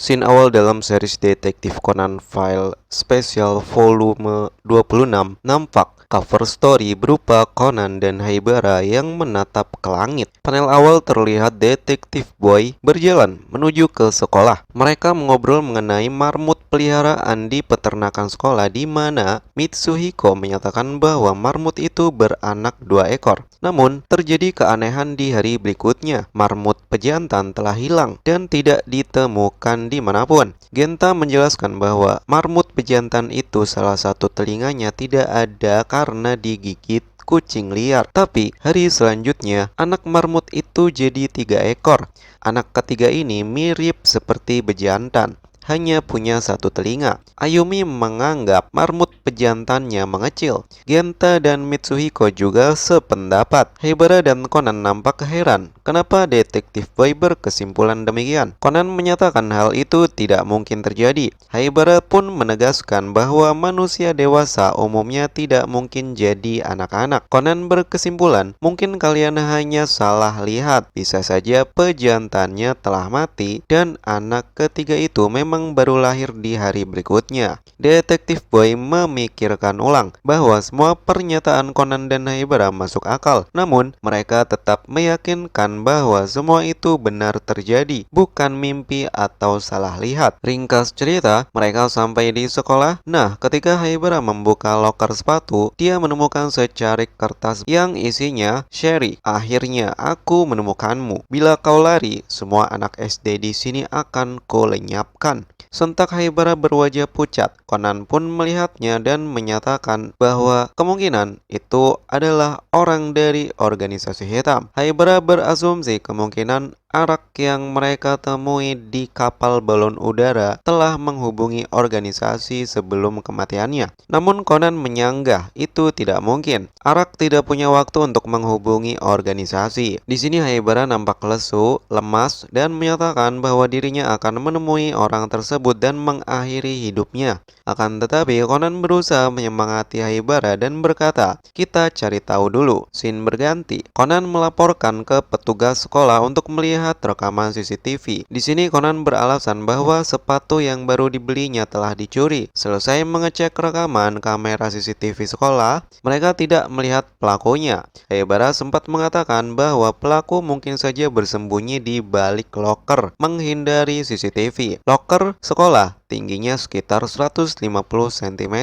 Scene awal dalam series detektif Conan File Spesial Volume 26 nampak cover story berupa Conan dan Haibara yang menatap ke langit. Panel awal terlihat detektif Boy berjalan menuju ke sekolah. Mereka mengobrol mengenai marmut peliharaan di peternakan sekolah di mana Mitsuhiko menyatakan bahwa marmut itu beranak 2 ekor. Namun, terjadi keanehan di hari berikutnya. Marmut pejantan telah hilang dan tidak ditemukan dimanapun. Genta menjelaskan bahwa marmut pejantan itu salah satu telinganya tidak ada karena digigit kucing liar. Tapi hari selanjutnya anak marmut itu jadi 3 ekor. Anak ketiga ini mirip seperti bejantan, hanya punya 1 telinga. Ayumi menganggap marmut pejantannya mengecil. Genta dan Mitsuhiko juga sependapat. Haibara dan Conan nampak heran. Kenapa detektif Boy berkesimpulan demikian? Conan menyatakan hal itu tidak mungkin terjadi. Haibara pun menegaskan bahwa manusia dewasa umumnya tidak mungkin jadi anak-anak. Conan berkesimpulan, mungkin kalian hanya salah lihat. Bisa saja pejantannya telah mati dan anak ketiga itu memang baru lahir di hari berikutnya. Detektif Boy memikirkan ulang bahwa semua pernyataan Conan dan Haibara masuk akal. Namun, mereka tetap meyakinkan bahwa semua itu benar terjadi, bukan mimpi atau salah lihat. Ringkas cerita, mereka sampai di sekolah. Nah, ketika Haibara membuka loker sepatu, dia menemukan secarik kertas yang isinya, "Sherry, akhirnya aku menemukanmu. Bila kau lari, semua anak SD di sini akan kulenyapkan." Sontak Haibara berwajah pucat. Conan pun melihatnya dan menyatakan bahwa kemungkinan itu adalah orang dari organisasi hitam. Haibara berasumsi kemungkinan Arak yang mereka temui di kapal balon udara telah menghubungi organisasi sebelum kematiannya. Namun Conan menyanggah itu tidak mungkin. Arak tidak punya waktu untuk menghubungi organisasi. Di sini Haibara nampak lesu, lemas, dan menyatakan bahwa dirinya akan menemui orang tersebut dan mengakhiri hidupnya. Akan tetapi Conan berusaha menyemangati Haibara dan berkata, "Kita cari tahu dulu." Scene berganti. Conan melaporkan ke petugas sekolah untuk melihat rekaman CCTV. Di sini Conan beralasan bahwa sepatu yang baru dibelinya telah dicuri. Selesai mengecek rekaman kamera CCTV sekolah, mereka tidak melihat pelakunya. Haibara sempat mengatakan bahwa pelaku mungkin saja bersembunyi di balik loker menghindari CCTV. Loker sekolah tingginya sekitar 150 cm.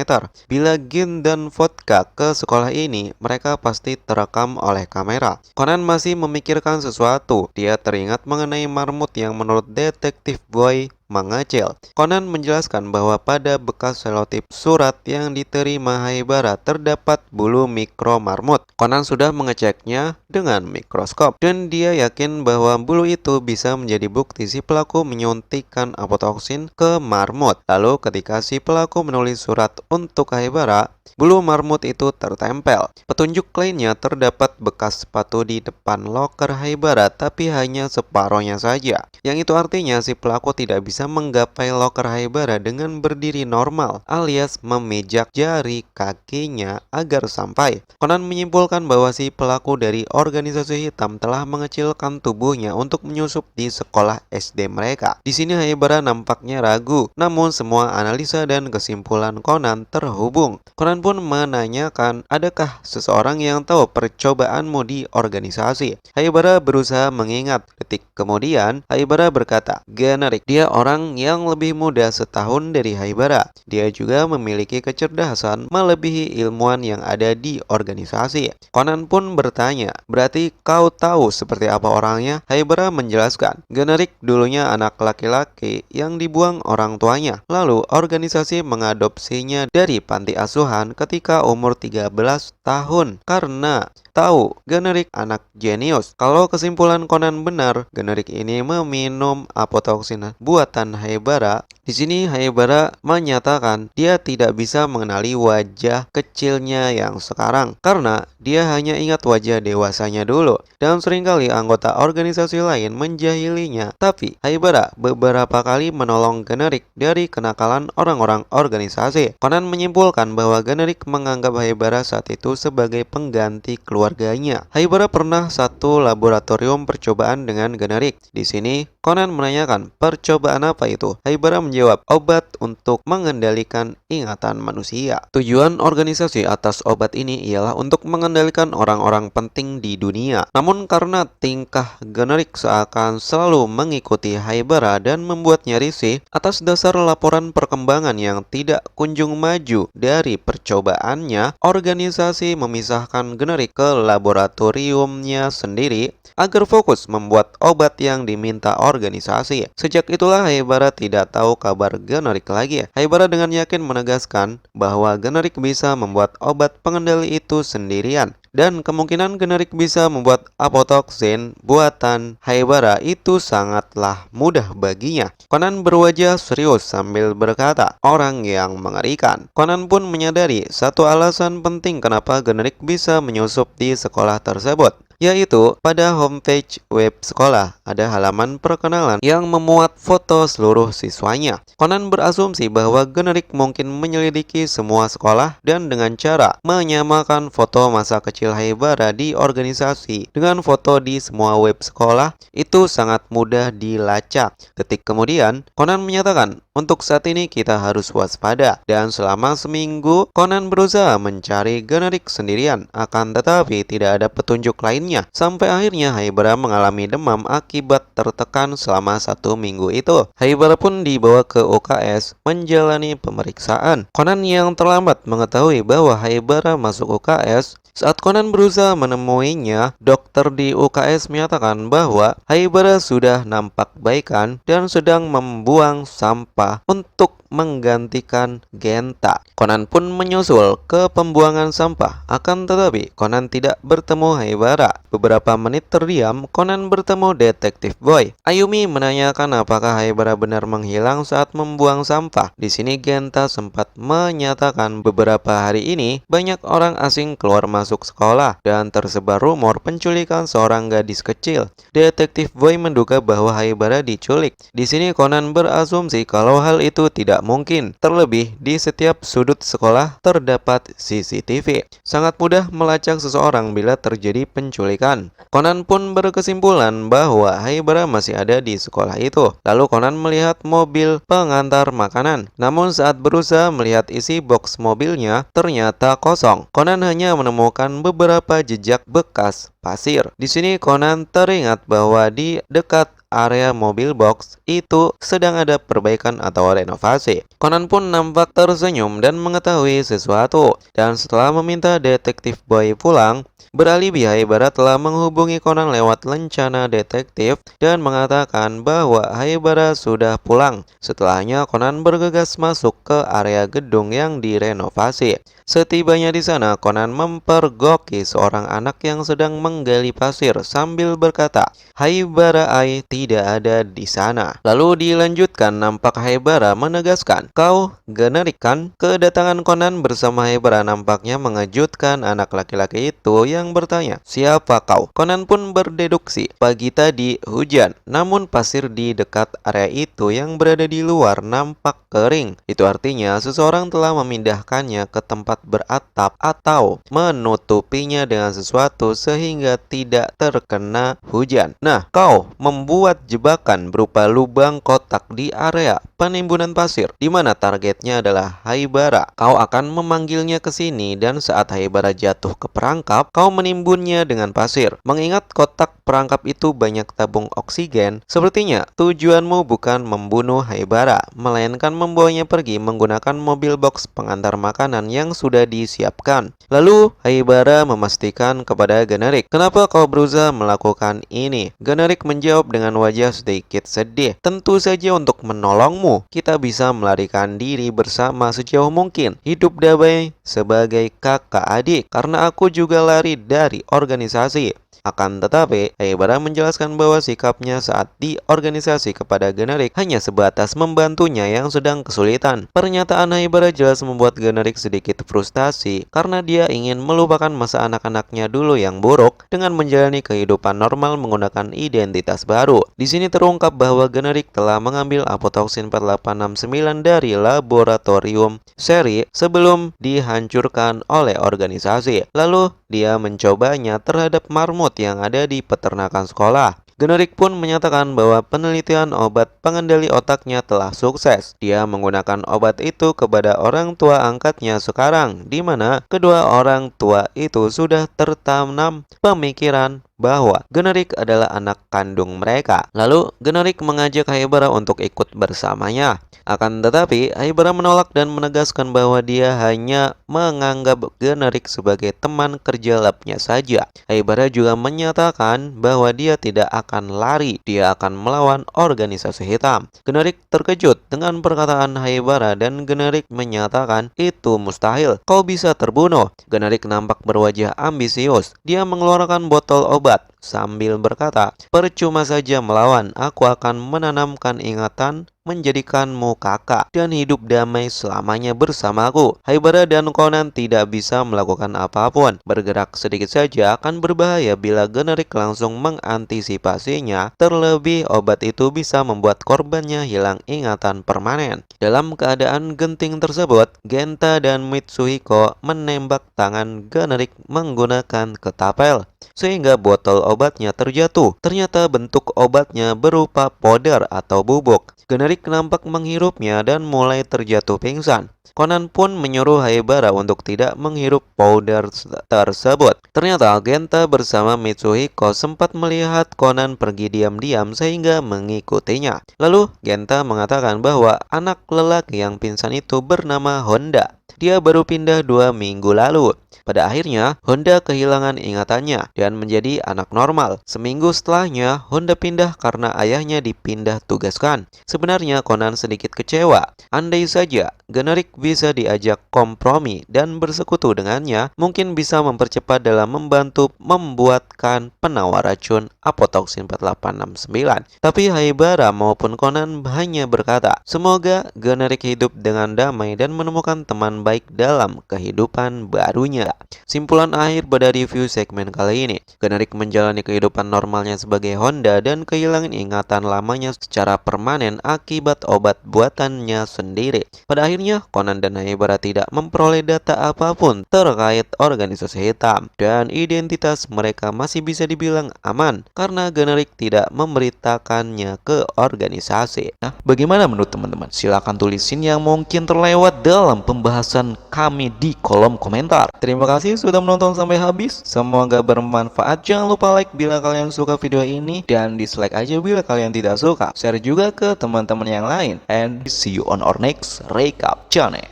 Bila Gin dan Vodka ke sekolah ini, mereka pasti terekam oleh kamera. Conan masih memikirkan sesuatu. Dia teringat mengenai marmut yang menurut detektif Boy mengecil. Conan menjelaskan bahwa pada bekas selotip surat yang diterima Haibara terdapat bulu mikro marmut. Conan sudah mengeceknya dengan mikroskop dan dia yakin bahwa bulu itu bisa menjadi bukti si pelaku menyuntikkan aflatoksin ke marmut. Lalu ketika si pelaku menulis surat untuk Haibara, bulu marmut itu tertempel. Petunjuk lainnya terdapat bekas sepatu di depan loker Haibara tapi hanya separohnya saja. Yang itu artinya si pelaku tidak bisa menggapai loker Haibara dengan berdiri normal alias memijak jari kakinya agar sampai. Conan menyimpulkan bahwa si pelaku dari organisasi hitam telah mengecilkan tubuhnya untuk menyusup di sekolah SD mereka. Di sini Haibara nampaknya ragu, namun semua analisa dan kesimpulan Conan terhubung. Conan pun menanyakan, adakah seseorang yang tahu percobaanmu di organisasi? Haibara berusaha mengingat. Detik kemudian, Haibara berkata, "Generik, dia orang yang lebih muda setahun dari Haibara. Dia juga memiliki kecerdasan melebihi ilmuwan yang ada di organisasi." Conan pun bertanya, "Berarti kau tahu seperti apa orangnya?" Haibara menjelaskan, "Generik dulunya anak laki-laki yang dibuang orang tuanya. Lalu organisasi mengadopsinya dari panti asuhan ketika umur 13 tahun karena tahu Generik anak jenius." Kalau kesimpulan Conan benar, Generik ini meminum aflatoksin buatan Haibara. Di sini Haibara menyatakan dia tidak bisa mengenali wajah kecilnya yang sekarang karena dia hanya ingat wajah dewasanya dulu dan seringkali anggota organisasi lain menjahilinya. Tapi Haibara beberapa kali menolong Generik dari kenakalan orang-orang organisasi. Conan menyimpulkan bahwa Generik menganggap Haibara saat itu sebagai pengganti keluarganya. Haibara pernah satu laboratorium percobaan dengan Generik. Di sini Conan menanyakan, percobaan apa itu? Haibara menjawab, obat untuk mengendalikan ingatan manusia. Tujuan organisasi atas obat ini ialah untuk mengendalikan orang-orang penting di dunia. Namun karena tingkah Generik seakan selalu mengikuti Haibara dan membuatnya risih, atas dasar laporan perkembangan yang tidak kunjung maju dari percobaannya, organisasi memisahkan Generik ke laboratoriumnya sendiri agar fokus membuat obat yang diminta organisasi. Sejak itulah Haibara tidak tahu kabar Generik lagi. Haibara dengan yakin menegaskan bahwa Generik bisa membuat obat pengendali itu sendirian. Dan kemungkinan Generik bisa membuat apotoksin buatan Haibara itu sangatlah mudah baginya. Conan berwajah serius sambil berkata, orang yang mengerikan. Conan pun menyadari satu alasan penting kenapa Generik bisa menyusup di sekolah tersebut, yaitu pada homepage web sekolah ada halaman perkenalan yang memuat foto seluruh siswanya. Conan berasumsi bahwa Generik mungkin menyelidiki semua sekolah dan dengan cara menyamakan foto masa kecil Haibara di organisasi dengan foto di semua web sekolah itu sangat mudah dilacak. Detik kemudian, Conan menyatakan, untuk saat ini kita harus waspada, dan selama seminggu Conan berusaha mencari Generik sendirian, akan tetapi tidak ada petunjuk lainnya. Sampai akhirnya Haibara mengalami demam akibat tertekan selama 1 minggu itu. Haibara pun dibawa ke UKS menjalani pemeriksaan. Conan yang terlambat mengetahui bahwa Haibara masuk UKS. Saat Conan berusaha menemuinya, dokter di UKS menyatakan bahwa Haibara sudah nampak baikan dan sedang membuang sampah untuk menggantikan Genta. Conan pun menyusul ke pembuangan sampah. Akan tetapi, Conan tidak bertemu Haibara. Beberapa menit terdiam, Conan bertemu Detektif Boy. Ayumi menanyakan apakah Haibara benar menghilang saat membuang sampah. Di sini Genta sempat menyatakan beberapa hari ini banyak orang asing keluar masuk sekolah dan tersebar rumor penculikan seorang gadis kecil. Detektif Boy menduga bahwa Haibara diculik. Di sini Conan berasumsi kalau hal itu tidak mungkin. Terlebih di setiap sudut sekolah terdapat CCTV. Sangat mudah melacak seseorang bila terjadi penculikan. Conan pun berkesimpulan bahwa Haibara masih ada di sekolah itu. Lalu Conan melihat mobil pengantar makanan. Namun saat berusaha melihat isi box mobilnya, ternyata kosong. Conan hanya menemukan beberapa jejak bekas pasir. Di sini Conan teringat bahwa di dekat area mobil box itu sedang ada perbaikan atau renovasi. Conan pun nampak tersenyum dan mengetahui sesuatu. Dan setelah meminta Detektif Boy pulang, beralibi Haibara telah menghubungi Conan lewat lencana detektif dan mengatakan bahwa Haibara sudah pulang. Setelahnya Conan bergegas masuk ke area gedung yang direnovasi. Setibanya di sana, Conan mempergoki seorang anak yang sedang menggali pasir sambil berkata, Haibara Ai tidak ada di sana. Lalu dilanjutkan, nampak Haibara menegaskan, kau Generik kan? Kedatangan Conan bersama Haibara nampaknya mengejutkan anak laki-laki itu yang bertanya, siapa kau? Conan pun berdeduksi, pagi tadi hujan, namun pasir di dekat area itu yang berada di luar nampak kering. Itu artinya seseorang telah memindahkannya ke tempat beratap atau menutupinya dengan sesuatu sehingga tidak terkena hujan. Nah, kau membuat jebakan berupa lubang kotak di area penimbunan pasir, di mana targetnya adalah Haibara. Kau akan memanggilnya ke sini dan saat Haibara jatuh ke perangkap, kau menimbunnya dengan pasir. Mengingat kotak perangkap itu banyak tabung oksigen, sepertinya tujuanmu bukan membunuh Haibara, melainkan membawanya pergi menggunakan mobil box pengantar makanan yang sudah disiapkan. Lalu Haibara memastikan kepada Generik, kenapa kau berusaha melakukan ini? Generik menjawab dengan wajah sedikit sedih, tentu saja untuk menolongmu. Kita bisa melarikan diri bersama sejauh mungkin, hidup damai sebagai kakak adik, karena aku juga lari dari organisasi. Akan tetapi, Haibara menjelaskan bahwa sikapnya saat di organisasi kepada Generik hanya sebatas membantunya yang sedang kesulitan. Pernyataan Haibara jelas membuat Generik sedikit frustasi karena dia ingin melupakan masa anak-anaknya dulu yang buruk dengan menjalani kehidupan normal menggunakan identitas baru. Di sini terungkap bahwa Generik telah mengambil aflatoxin 4869 dari laboratorium seri sebelum dihancurkan oleh organisasi. Lalu dia mencobanya terhadap marmut yang ada di peternakan sekolah. Generik pun menyatakan bahwa penelitian obat pengendali otaknya telah sukses. Dia menggunakan obat itu kepada orang tua angkatnya sekarang, di mana kedua orang tua itu sudah tertanam pemikiran bahwa Generik adalah anak kandung mereka. Lalu Generik mengajak Haibara untuk ikut bersamanya. Akan tetapi, Haibara menolak dan menegaskan bahwa dia hanya menganggap Generik sebagai teman kerja labnya saja. Haibara juga menyatakan bahwa dia tidak akan lari, dia akan melawan organisasi hitam. Generik terkejut dengan perkataan Haibara dan Generik menyatakan itu mustahil, kau bisa terbunuh. Generik nampak berwajah ambisius. Dia mengeluarkan botol obat sambil berkata, percuma saja melawan, aku akan menanamkan ingatan menjadikanmu kakak dan hidup damai selamanya bersamaku. Haibara dan Conan tidak bisa melakukan apapun. Bergerak sedikit saja akan berbahaya bila Generik langsung mengantisipasinya. Terlebih obat itu bisa membuat korbannya hilang ingatan permanen. Dalam keadaan genting tersebut, Genta dan Mitsuhiko menembak tangan Generik menggunakan ketapel sehingga botol obatnya terjatuh. Ternyata bentuk obatnya berupa powder atau bubuk. Generik nampak menghirupnya dan mulai terjatuh pingsan. Conan pun menyuruh Haibara untuk tidak menghirup powder tersebut. Ternyata Genta bersama Mitsuhiko sempat melihat Conan pergi diam-diam sehingga mengikutinya. Lalu Genta mengatakan bahwa anak lelaki yang pingsan itu bernama Honda. Dia baru pindah 2 minggu lalu. Pada akhirnya, Honda kehilangan ingatannya dan menjadi anak normal. Seminggu setelahnya, Honda pindah karena ayahnya dipindah tugaskan. Sebenarnya Conan sedikit kecewa. Andai saja Generik bisa diajak kompromi dan bersekutu dengannya, mungkin bisa mempercepat dalam membantu membuatkan penawar racun aflatoxin 4869. Tapi Haibara maupun Conan hanya berkata, semoga Generik hidup dengan damai dan menemukan teman baik dalam kehidupan barunya. Simpulan akhir pada review segmen kali ini, Generik menjalani kehidupan normalnya sebagai Honda dan kehilangan ingatan lamanya secara permanen akibat obat buatannya sendiri. Pada akhirnya, Conan dan Haibara tidak memperoleh data apapun terkait organisasi hitam dan identitas mereka masih bisa dibilang aman karena Generik tidak memberitakannya ke organisasi. Nah, bagaimana menurut teman-teman? Silahkan tulisin yang mungkin terlewat dalam pembahasan kami di kolom komentar. Terima kasih sudah menonton sampai habis. Semoga bermanfaat. Jangan lupa like bila kalian suka video ini dan dislike aja bila kalian tidak suka. Share juga ke teman-teman yang lain. And see you on our next recap channel.